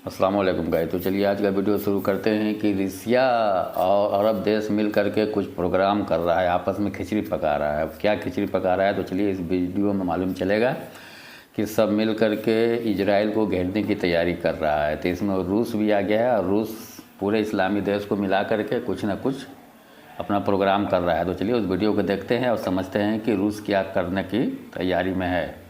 अस्सलाम वालेकुम गाइस। तो चलिए आज का वीडियो शुरू करते हैं कि रसिया और अरब देश मिल करके कुछ प्रोग्राम कर रहा है, आपस में खिचड़ी पका रहा है। अब क्या खिचड़ी पका रहा है तो चलिए इस वीडियो में मालूम चलेगा कि सब मिल करके इजराइल को घेरने की तैयारी कर रहा है। तो इसमें रूस भी आ गया है और रूस पूरे इस्लामी देश को मिला करके कुछ ना कुछ अपना प्रोग्राम कर रहा है। तो चलिए उस वीडियो को देखते हैं और समझते हैं कि रूस क्या करने की तैयारी में है।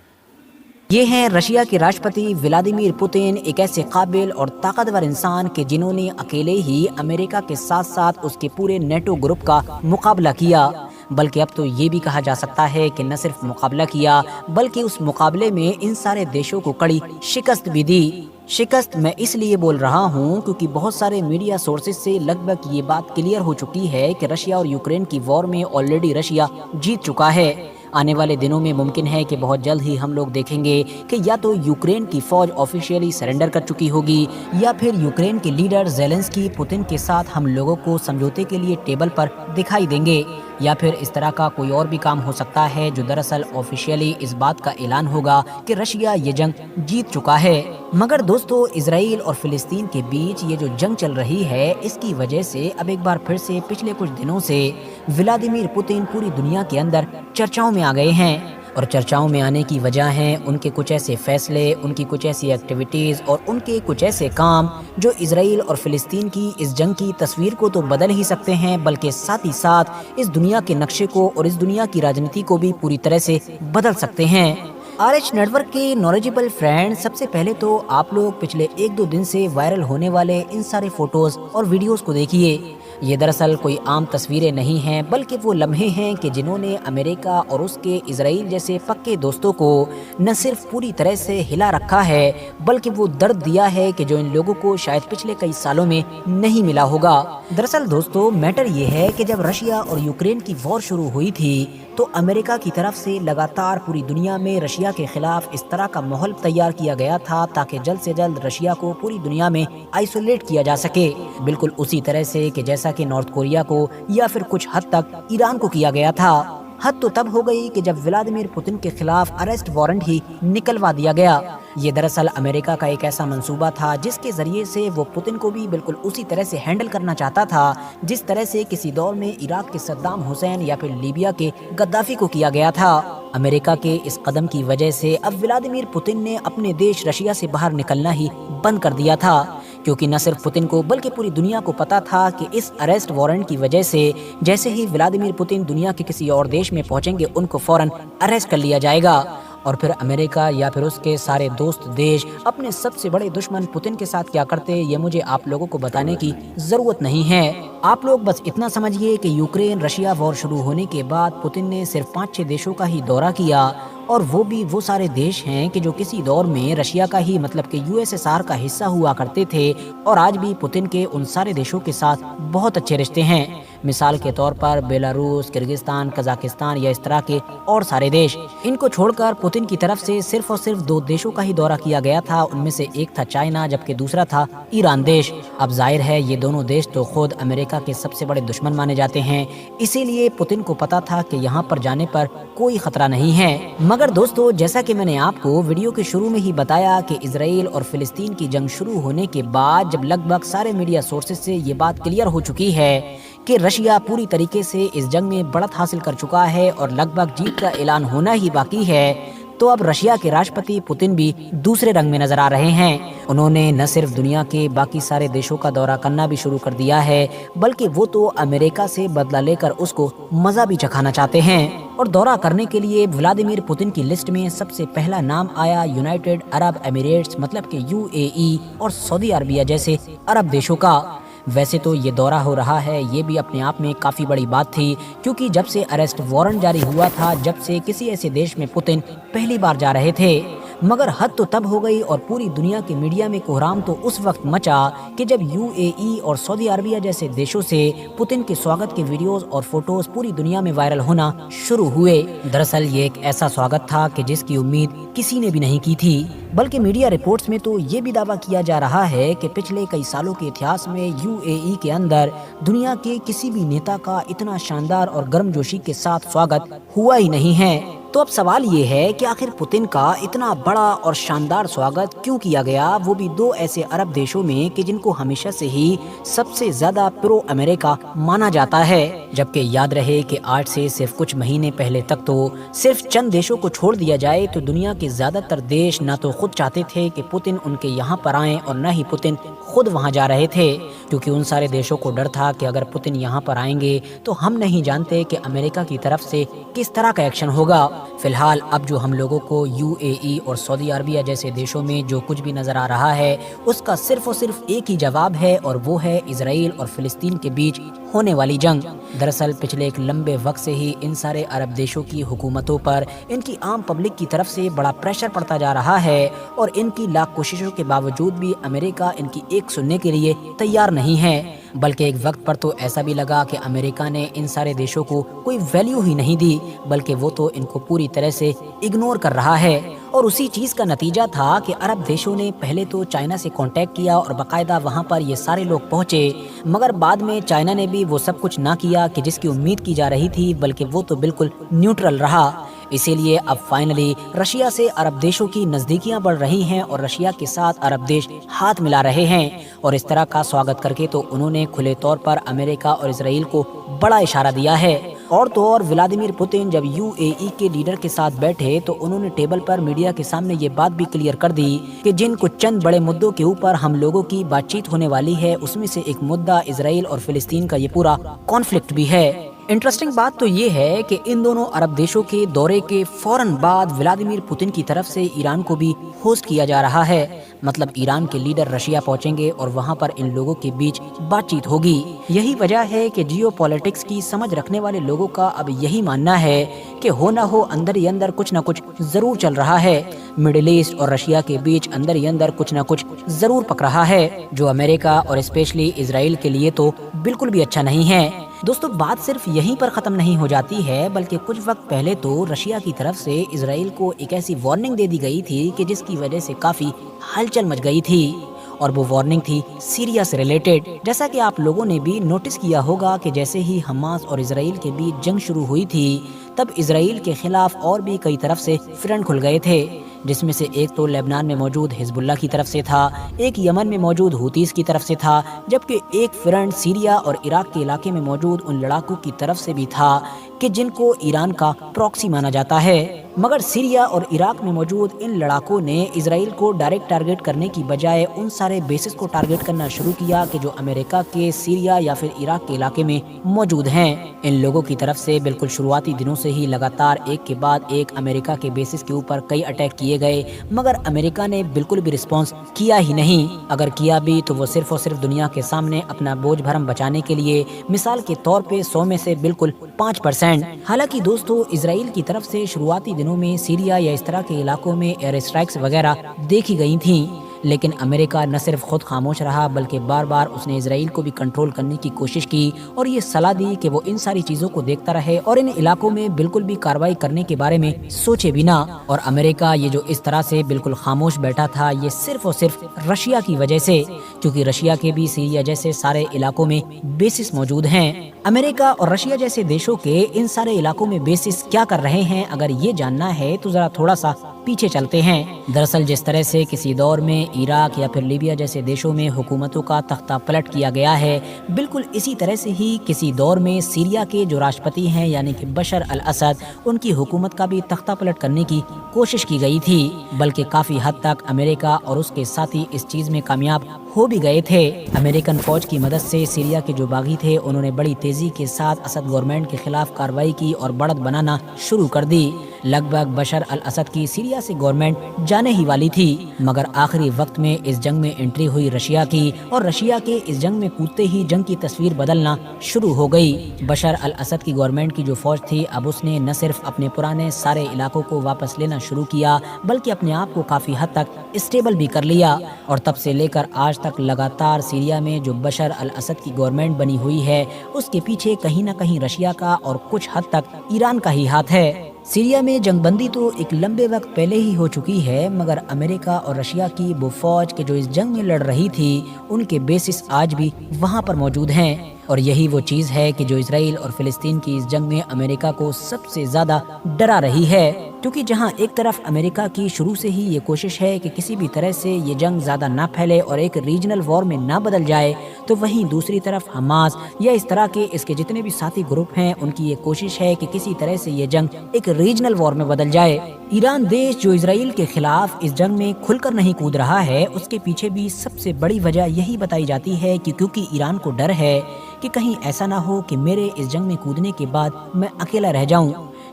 ये हैं रशिया के राष्ट्रपति व्लादिमीर पुतिन, एक ऐसे काबिल और ताकतवर इंसान के जिन्होंने अकेले ही अमेरिका के साथ साथ उसके पूरे नेटो ग्रुप का मुकाबला किया। बल्कि अब तो ये भी कहा जा सकता है कि न सिर्फ मुकाबला किया बल्कि उस मुकाबले में इन सारे देशों को कड़ी शिकस्त भी दी। शिकस्त मैं इसलिए बोल रहा हूँ क्योंकि बहुत सारे मीडिया सोर्सेज से लगभग ये बात क्लियर हो चुकी है कि रशिया और यूक्रेन की वॉर में ऑलरेडी रशिया जीत चुका है। आने वाले दिनों में मुमकिन है कि बहुत जल्द ही हम लोग देखेंगे कि या तो यूक्रेन की फौज ऑफिशियली सरेंडर कर चुकी होगी या फिर यूक्रेन के लीडर ज़ेलेंस्की पुतिन के साथ हम लोगों को समझौते के लिए टेबल पर दिखाई देंगे, या फिर इस तरह का कोई और भी काम हो सकता है जो दरअसल ऑफिशियली इस बात का ऐलान होगा कि रशिया ये जंग जीत चुका है। मगर दोस्तों, इजराइल और फिलिस्तीन के बीच ये जो जंग चल रही है इसकी वजह से अब एक बार फिर से पिछले कुछ दिनों से व्लादिमीर पुतिन पूरी दुनिया के अंदर चर्चाओं में आ गए हैं। और चर्चाओं में आने की वजह है उनके कुछ ऐसे फैसले, उनकी कुछ ऐसी एक्टिविटीज़ और उनके कुछ ऐसे काम जो इजराइल और फिलिस्तीन की इस जंग की तस्वीर को तो बदल ही सकते हैं बल्कि साथ ही साथ इस दुनिया के नक्शे को और इस दुनिया की राजनीति को भी पूरी तरह से बदल सकते हैं। RH नेटवर्क के नॉलेजेबल फ्रेंड, सबसे पहले तो आप लोग पिछले 1-2 दिन से वायरल होने वाले इन सारे फोटोज और वीडियोस को देखिए। ये दरअसल कोई आम तस्वीरें नहीं हैं बल्कि वो लम्हे हैं कि जिन्होंने अमेरिका और उसके इजराइल जैसे पक्के दोस्तों को न सिर्फ पूरी तरह से हिला रखा है बल्कि वो दर्द दिया है कि जो इन लोगों को शायद पिछले कई सालों में नहीं मिला होगा। दरअसल दोस्तों, मैटर ये है कि जब रशिया और यूक्रेन की वॉर शुरू हुई थी तो अमेरिका की तरफ से लगातार पूरी दुनिया में रशिया के खिलाफ इस तरह का माहौल तैयार किया गया था ताकि जल्द से जल्द रशिया को पूरी दुनिया में आइसोलेट किया जा सके, बिल्कुल उसी तरह से कि जैसा कि नॉर्थ कोरिया को या फिर कुछ हद तक ईरान को किया गया था। हद तो तब हो गई कि जब व्लादिमीर पुतिन के खिलाफ अरेस्ट वारंट ही निकलवा दिया गया। ये दरअसल अमेरिका का एक ऐसा मंसूबा था जिसके जरिए से वो पुतिन को भी बिल्कुल उसी तरह से हैंडल करना चाहता था जिस तरह से किसी दौर में इराक के सद्दाम हुसैन या फिर लीबिया के गद्दाफी को किया गया था। अमेरिका के इस कदम की वजह से अब व्लादिमीर पुतिन ने अपने देश रशिया से बाहर निकलना ही बंद कर दिया था, क्योंकि न सिर्फ पुतिन को बल्कि पूरी दुनिया को पता था कि इस अरेस्ट वारंट की वजह से जैसे ही व्लादिमीर पुतिन दुनिया के किसी और देश में पहुंचेंगे उनको फौरन अरेस्ट कर लिया जाएगा और फिर अमेरिका या फिर उसके सारे दोस्त देश अपने सबसे बड़े दुश्मन पुतिन के साथ क्या करते ये मुझे आप लोगों को बताने की जरूरत नहीं है। आप लोग बस इतना समझिए कि यूक्रेन रशिया वॉर शुरू होने के बाद पुतिन ने सिर्फ 5-6 देशों का ही दौरा किया और वो भी वो सारे देश हैं कि जो किसी दौर में रशिया का ही मतलब कि USSR का हिस्सा हुआ करते थे और आज भी पुतिन के उन सारे देशों के साथ बहुत अच्छे रिश्ते हैं। मिसाल के तौर पर बेलारूस, किर्गिस्तान, कजाकिस्तान या इस तरह के और सारे देश। इनको छोड़कर पुतिन की तरफ से सिर्फ और सिर्फ 2 देशों का ही दौरा किया गया था, उनमें से एक था चाइना जबकि दूसरा था ईरान देश। अब जाहिर है ये दोनों देश तो खुद अमेरिका के सबसे बड़े दुश्मन माने जाते हैं, इसीलिए पुतिन को पता था कि यहाँ पर जाने पर कोई खतरा नहीं है। मगर दोस्तों, जैसा कि मैंने आपको वीडियो के शुरू में ही बताया कि इजराइल और फिलिस्तीन की जंग शुरू होने के बाद जब लगभग सारे मीडिया सोर्सेज से ये बात क्लियर हो चुकी है कि रशिया पूरी तरीके से इस जंग में बढ़त हासिल कर चुका है और लगभग जीत का ऐलान होना ही बाकी है, तो अब रशिया के राष्ट्रपति पुतिन भी दूसरे रंग में नजर आ रहे हैं। उन्होंने न सिर्फ दुनिया के बाकी सारे देशों का दौरा करना भी शुरू कर दिया है बल्कि वो तो अमेरिका से बदला लेकर उसको मजा भी चखाना चाहते हैं। और दौरा करने के लिए व्लादिमीर पुतिन की लिस्ट में सबसे पहला नाम आया यूनाइटेड अरब एमिरेट्स मतलब कि UAE और सऊदी अरबिया जैसे अरब देशों का। वैसे तो ये दौरा हो रहा है ये भी अपने आप में काफ़ी बड़ी बात थी, क्योंकि जब से अरेस्ट वारंट जारी हुआ था जब से किसी ऐसे देश में पुतिन पहली बार जा रहे थे। मगर हद तो तब हो गई और पूरी दुनिया के मीडिया में कोहराम तो उस वक्त मचा कि जब UAE और सऊदी अरबिया जैसे देशों से पुतिन के स्वागत के वीडियोस और फोटोज पूरी दुनिया में वायरल होना शुरू हुए। दरअसल ये एक ऐसा स्वागत था कि जिसकी उम्मीद किसी ने भी नहीं की थी, बल्कि मीडिया रिपोर्ट्स में तो ये भी दावा किया जा रहा है कि पिछले कई सालों के इतिहास में UAE के अंदर दुनिया के किसी भी नेता का इतना शानदार और गर्मजोशी के साथ स्वागत हुआ ही नहीं है। تو اب سوال یہ ہے کہ آخر پوتن کا اتنا بڑا اور شاندار سواگت کیوں کیا گیا، وہ بھی دو ایسے عرب دیشوں میں کہ جن کو ہمیشہ سے ہی سب سے زیادہ پرو امریکہ مانا جاتا ہے، جبکہ یاد رہے کہ آج سے صرف کچھ مہینے پہلے تک تو صرف چند دیشوں کو چھوڑ دیا جائے تو دنیا کے زیادہ تر دیش نہ تو خود چاہتے تھے کہ پوتن ان کے یہاں پر آئیں اور نہ ہی پوتن خود وہاں جا رہے تھے، کیونکہ ان سارے دیشوں کو ڈر تھا کہ اگر پوتن یہاں پر آئیں گے تو ہم نہیں جانتے کہ امریکہ کی طرف سے کس طرح کا ایکشن ہوگا۔ فی الحال اب جو ہم لوگوں کو UAE اور سعودی عربیہ جیسے دیشوں میں جو کچھ بھی نظر آ رہا ہے اس کا صرف اور صرف ایک ہی جواب ہے، اور وہ ہے اسرائیل اور فلسطین کے بیچ ہونے والی جنگ۔ دراصل پچھلے ایک لمبے وقت سے ہی ان سارے عرب دیشوں کی حکومتوں پر ان کی عام پبلک کی طرف سے بڑا پریشر پڑتا جا رہا ہے، اور ان کی لاکھ کوششوں کے باوجود بھی امریکہ ان کی ایک سننے کے لیے تیار نہیں ہے، بلکہ ایک وقت پر تو ایسا بھی لگا کہ امریکہ نے ان سارے دیشوں کو کوئی ویلیو ہی نہیں دی، بلکہ وہ تو ان کو پوری طرح سے اگنور کر رہا ہے۔ اور اسی چیز کا نتیجہ تھا کہ عرب دیشوں نے پہلے تو چائنا سے کانٹیکٹ کیا اور باقاعدہ وہاں پر یہ سارے لوگ پہنچے، مگر بعد میں چائنا نے بھی وہ سب کچھ نہ کیا کہ جس کی امید کی جا رہی تھی، بلکہ وہ تو بالکل نیوٹرل رہا۔ اسی لیے اب فائنلی رشیا سے عرب دیشوں کی نزدیکیاں بڑھ رہی ہیں اور رشیا کے ساتھ عرب دیش ہاتھ ملا رہے ہیں، اور اس طرح کا سواگت کر کے تو انہوں نے کھلے طور پر امریکہ اور اسرائیل کو بڑا اشارہ دیا ہے۔ اور تو اور ولادیمیر پوتن جب UAE کے لیڈر کے ساتھ بیٹھے تو انہوں نے ٹیبل پر میڈیا کے سامنے یہ بات بھی کلیئر کر دی کہ جن کچھ چند بڑے مدعوں کے اوپر ہم لوگوں کی بات چیت ہونے والی ہے اس میں سے ایک مدعا اسرائیل اور فلسطین کا یہ پورا کانفلکٹ بھی ہے۔ انٹرسٹنگ بات تو یہ ہے کہ ان دونوں عرب دیشوں کے دورے کے فوراً بعد ولادیمیر پوتن کی طرف سے ایران کو بھی ہوسٹ کیا جا رہا ہے، مطلب ایران کے لیڈر رشیا پہنچیں گے اور وہاں پر ان لوگوں کے بیچ بات چیت ہوگی۔ یہی وجہ ہے کہ جیو پالیٹکس کی سمجھ رکھنے والے لوگوں کا اب یہی ماننا ہے کہ ہو نہ ہو اندر ہی اندر کچھ نہ کچھ ضرور چل رہا ہے، مڈل ایسٹ اور رشیا کے بیچ اندر ہی اندر کچھ نہ کچھ ضرور پک رہا ہے، جو امریکہ اور اسپیشلی اسرائیل کے لیے تو بالکل بھی اچھا نہیں ہے۔ دوستو بات صرف یہیں پر ختم نہیں ہو جاتی ہے، بلکہ کچھ وقت پہلے تو رشیا کی طرف سے اسرائیل کو ایک ایسی وارننگ دے دی گئی تھی کہ جس کی وجہ سے کافی ہلچل مچ گئی تھی، اور وہ وارننگ تھی سیریا سے ریلیٹڈ۔ جیسا کہ آپ لوگوں نے بھی نوٹس کیا ہوگا کہ جیسے ہی حماس اور اسرائیل کے بیچ جنگ شروع ہوئی تھی تب اسرائیل کے خلاف اور بھی کئی طرف سے فرنٹ کھل گئے تھے، جس میں سے ایک تو لبنان میں موجود حزب اللہ کی طرف سے تھا، ایک یمن میں موجود ہوتیز کی طرف سے تھا، جبکہ ایک فرنٹ سیریا اور عراق کے علاقے میں موجود ان لڑاکوں کی طرف سے بھی تھا کہ جن کو ایران کا پراکسی مانا جاتا ہے۔ مگر سیریا اور عراق میں موجود ان لڑاکوں نے اسرائیل کو ڈائریکٹ ٹارگٹ کرنے کی بجائے ان سارے بیسز کو ٹارگٹ کرنا شروع کیا کہ جو امریکہ کے سیریا یا پھر عراق کے علاقے میں موجود ہیں۔ ان لوگوں کی طرف سے بالکل شروعاتی دنوں سے ہی لگاتار ایک کے بعد ایک امریکہ کے بیسز کے اوپر کئی اٹیک کیے گئے، مگر امریکہ نے بالکل بھی رسپانس کیا ہی نہیں، اگر کیا بھی تو وہ صرف اور صرف دنیا کے سامنے اپنا بوجھ بھرم بچانے کے لیے، مثال کے طور پہ 100 میں سے بالکل 5%۔ حالانکہ دوستو اسرائیل کی طرف سے شروعاتی دنوں میں سیریا یا اس طرح کے علاقوں میں ایئر اسٹرائکس وغیرہ دیکھی گئی تھیں، لیکن امریکہ نہ صرف خود خاموش رہا بلکہ بار بار اس نے اسرائیل کو بھی کنٹرول کرنے کی کوشش کی اور یہ صلاح دی کہ وہ ان ساری چیزوں کو دیکھتا رہے اور ان علاقوں میں بالکل بھی کارروائی کرنے کے بارے میں سوچے بھی نہ۔ اور امریکہ یہ جو اس طرح سے بالکل خاموش بیٹھا تھا یہ صرف اور صرف رشیا کی وجہ سے، کیونکہ رشیا کے بھی سیریا جیسے سارے علاقوں میں بیسس موجود ہیں۔ امریکہ اور رشیا جیسے دیشوں کے ان سارے علاقوں میں بیسس کیا کر رہے ہیں اگر یہ جاننا ہے تو ذرا تھوڑا سا پیچھے چلتے ہیں۔ دراصل جس طرح سے کسی دور میں عراق یا پھر لیبیا جیسے دیشوں میں حکومتوں کا تختہ پلٹ کیا گیا ہے، بالکل اسی طرح سے ہی کسی دور میں سیریا کے جو راشٹرپتی ہیں یعنی کہ بشر الاسد، ان کی حکومت کا بھی تختہ پلٹ کرنے کی کوشش کی گئی تھی، بلکہ کافی حد تک امریکہ اور اس کے ساتھی اس چیز میں کامیاب ہو بھی گئے تھے۔ امریکن فوج کی مدد سے سیریا کے جو باغی تھے انہوں نے بڑی تیزی کے ساتھ اسد گورنمنٹ کے خلاف کارروائی کی اور بڑھت بنانا شروع کر دی۔ لگ بھگ بشر الاسد کی سیریا سے گورنمنٹ جانے ہی والی تھی، مگر آخری وقت میں اس جنگ میں انٹری ہوئی رشیا کی، اور رشیا کے اس جنگ میں کودتے ہی جنگ کی تصویر بدلنا شروع ہو گئی۔ بشر الاسد کی گورنمنٹ کی جو فوج تھی اب اس نے نہ صرف اپنے پرانے سارے علاقوں کو واپس لینا شروع کیا بلکہ اپنے آپ کو کافی حد تک اسٹیبل بھی کر لیا، اور تب سے لے کر آج تک لگاتار سیریا میں جو بشر الاسد کی گورنمنٹ بنی ہوئی ہے اس کے پیچھے کہیں نہ کہیں رشیا کا اور کچھ حد تک ایران کا ہی ہاتھ ہے۔ सीरिया में जंग बंदी तो एक लंबे वक्त पहले ही हो चुकी है, मगर अमेरिका और रशिया की वो फौज के जो इस जंग में लड़ रही थी उनके बेसिस आज भी वहां पर मौजूद हैं। और यही वो चीज़ है कि जो इसराइल और फिलिस्तीन की इस जंग में अमेरिका को सबसे ज़्यादा डरा रही है, क्योंकि जहां एक तरफ अमेरिका की शुरू से ही ये कोशिश है कि किसी भी तरह से ये जंग ज़्यादा ना फैले और एक रीजनल वॉर में ना बदल जाए, तो वहीं दूसरी तरफ हमास या इस तरह के इसके जितने भी साथी ग्रुप हैं उनकी ये कोशिश है कि किसी तरह से ये जंग एक रीजनल वॉर में बदल जाए। ईरान देश जो इसराइल के खिलाफ इस जंग में खुलकर नहीं कूद रहा है, उसके पीछे भी सबसे बड़ी वजह यही बताई जाती है कि क्योंकि ईरान को डर है कि कहीं ऐसा ना हो कि मेरे इस जंग में कूदने के बाद मैं अकेला रह जाऊं,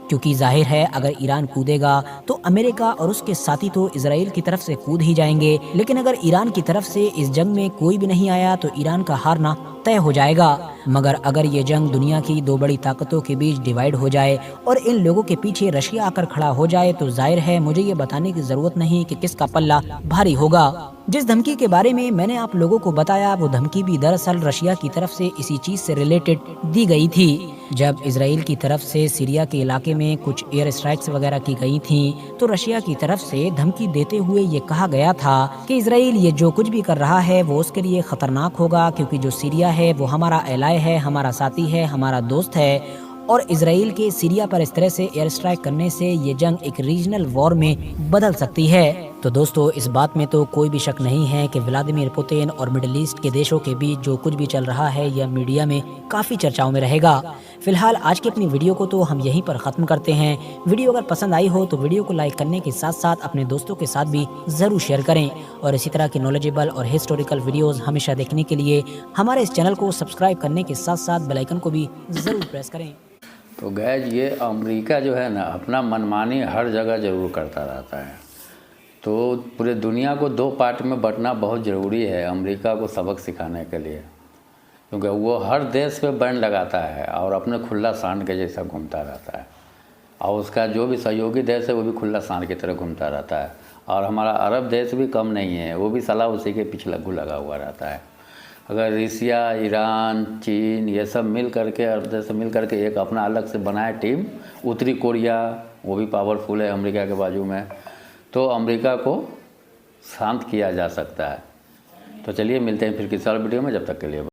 क्योंकि जाहिर है अगर ईरान कूदेगा तो अमेरिका और उसके साथी तो इसराइल की तरफ से कूद ही जाएंगे, लेकिन अगर ईरान की तरफ से इस जंग में कोई भी नहीं आया तो ईरान का हारना तय हो जाएगा। मगर अगर ये जंग दुनिया की दो बड़ी ताकतों के बीच डिवाइड हो जाए और इन लोगों के पीछे रशिया आकर खड़ा हो जाए तो जाहिर है मुझे ये बताने की जरूरत नहीं कि किसका पल्ला भारी होगा। जिस धमकी के बारे में मैंने आप लोगों को बताया वो धमकी भी दरअसल रशिया की तरफ से इसी चीज से रिलेटेड दी गई थी। जब इसराइल की तरफ से सीरिया के इलाके में कुछ एयर स्ट्राइक्स वगैरह की गई थी तो रशिया की तरफ से धमकी देते हुए ये कहा गया था कि इसराइल ये जो कुछ भी कर रहा है वो उसके लिए खतरनाक होगा, क्योंकि जो सीरिया है वो हमारा एलाय है, हमारा साथी है, हमारा दोस्त है, और इसराइल के सीरिया पर इस तरह से एयर स्ट्राइक करने से ये जंग एक रीजनल वॉर में बदल सकती है। तो दोस्तों इस बात में तो कोई भी शक नहीं है कि व्लादिमीर पुतिन और मिडिल ईस्ट के देशों के बीच जो कुछ भी चल रहा है यह मीडिया में काफ़ी चर्चाओं में रहेगा। फिलहाल आज की अपनी वीडियो को तो हम यहीं पर ख़त्म करते हैं। वीडियो अगर पसंद आई हो तो वीडियो को लाइक करने के साथ साथ अपने दोस्तों के साथ भी ज़रूर शेयर करें, और इसी तरह की नॉलेजेबल और हिस्टोरिकल वीडियोज़ हमेशा देखने के लिए हमारे इस चैनल को सब्सक्राइब करने के साथ साथ बेल आइकन को भी ज़रूर प्रेस करें। तो गैज ये अमेरिका जो है ना अपना मनमानी हर जगह ज़रूर करता रहता है, तो पूरे दुनिया को दो पार्ट में बांटना बहुत ज़रूरी है अमेरिका को सबक सिखाने के लिए, क्योंकि वो हर देश पे बैन लगाता है और अपने खुला सांड के जैसा घूमता रहता है, और उसका जो भी सहयोगी देश है वो भी खुला सांड की तरह घूमता रहता है, और हमारा अरब देश भी कम नहीं है, वो भी साला उसी के पीछे लग्गू लगा हुआ रहता है। अगर रसिया, ईरान, चीन ये सब मिल करके अरब देश से मिल करके एक अपना अलग से बनाए टीम, उत्तरी कोरिया वो भी पावरफुल है अमेरिका के बाजू में, तो अमेरिका को शांत किया जा सकता है। तो चलिए मिलते हैं फिर किसी और वीडियो में, जब तक के लिए।